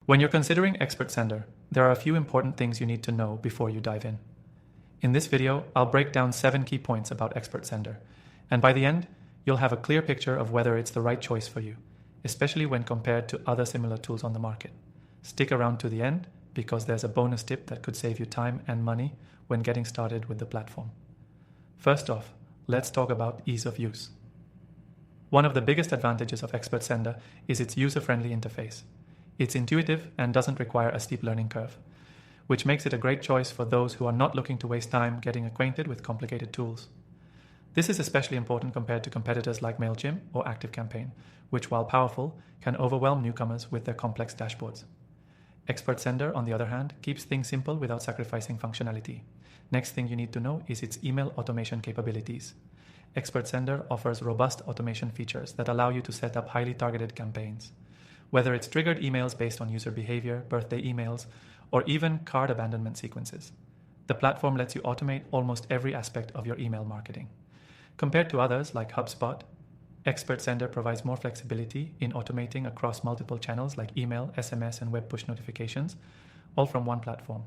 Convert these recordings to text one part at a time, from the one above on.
When you're considering ExpertSender, there are a few important things you need to know before you dive in. In this video, I'll break down 7 key points about ExpertSender, and by the end, you'll have a clear picture of whether it's the right choice for you, especially when compared to other similar tools on the market. Stick around to the end because there's a bonus tip that could save you time and money when getting started with the platform. First off, let's talk about ease of use. One of the biggest advantages of ExpertSender is its user-friendly interface. It's intuitive and doesn't require a steep learning curve, which makes it a great choice for those who are not looking to waste time getting acquainted with complicated tools. This is especially important compared to competitors like MailChimp or ActiveCampaign, which, while powerful, can overwhelm newcomers with their complex dashboards. ExpertSender, on the other hand, keeps things simple without sacrificing functionality. Next thing you need to know is its email automation capabilities. ExpertSender offers robust automation features that allow you to set up highly targeted campaigns. Whether it's triggered emails based on user behavior, birthday emails, or even cart abandonment sequences, the platform lets you automate almost every aspect of your email marketing. Compared to others like HubSpot, ExpertSender provides more flexibility in automating across multiple channels like email, SMS, and web push notifications, all from one platform.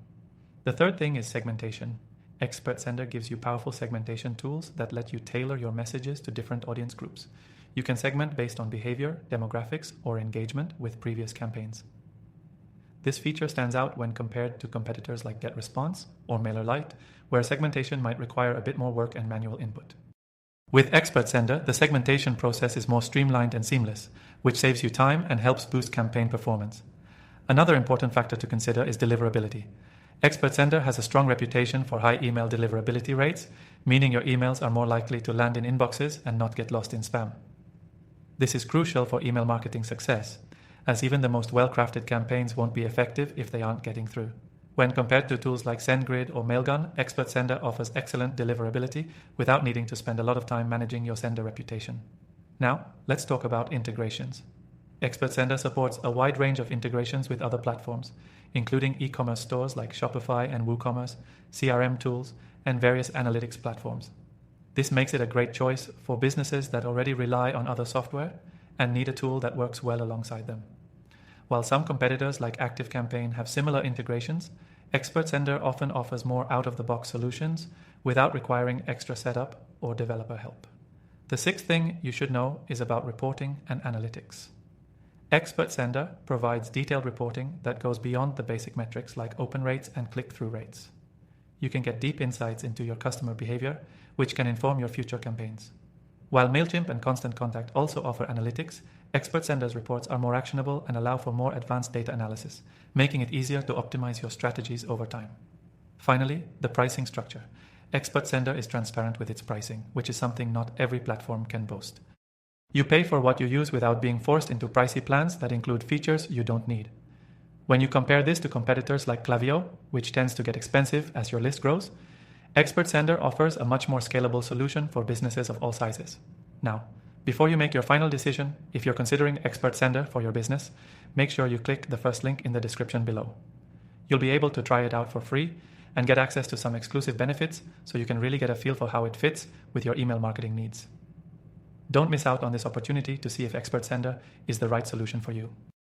The third thing is segmentation. ExpertSender gives you powerful segmentation tools that let you tailor your messages to different audience groups. You can segment based on behavior, demographics, or engagement with previous campaigns. This feature stands out when compared to competitors like GetResponse or MailerLite, where segmentation might require a bit more work and manual input. With ExpertSender, the segmentation process is more streamlined and seamless, which saves you time and helps boost campaign performance. Another important factor to consider is deliverability. ExpertSender has a strong reputation for high email deliverability rates, meaning your emails are more likely to land in inboxes and not get lost in spam. This is crucial for email marketing success, as even the most well-crafted campaigns won't be effective if they aren't getting through. When compared to tools like SendGrid or Mailgun, ExpertSender offers excellent deliverability without needing to spend a lot of time managing your sender reputation. Now, let's talk about integrations. ExpertSender supports a wide range of integrations with other platforms, including e-commerce stores like Shopify and WooCommerce, CRM tools, and various analytics platforms. This makes it a great choice for businesses that already rely on other software and need a tool that works well alongside them. While some competitors like ActiveCampaign have similar integrations, ExpertSender often offers more out-of-the-box solutions without requiring extra setup or developer help. The sixth thing you should know is about reporting and analytics. ExpertSender provides detailed reporting that goes beyond the basic metrics like open rates and click-through rates. You can get deep insights into your customer behavior, which can inform your future campaigns. While MailChimp and Constant Contact also offer analytics, ExpertSender's reports are more actionable and allow for more advanced data analysis, making it easier to optimize your strategies over time. Finally, the pricing structure. ExpertSender is transparent with its pricing, which is something not every platform can boast. You pay for what you use without being forced into pricey plans that include features you don't need. When you compare this to competitors like Klaviyo, which tends to get expensive as your list grows, ExpertSender offers a much more scalable solution for businesses of all sizes. Now, before you make your final decision, if you're considering ExpertSender for your business, make sure you click the first link in the description below. You'll be able to try it out for free and get access to some exclusive benefits so you can really get a feel for how it fits with your email marketing needs. Don't miss out on this opportunity to see if ExpertSender is the right solution for you.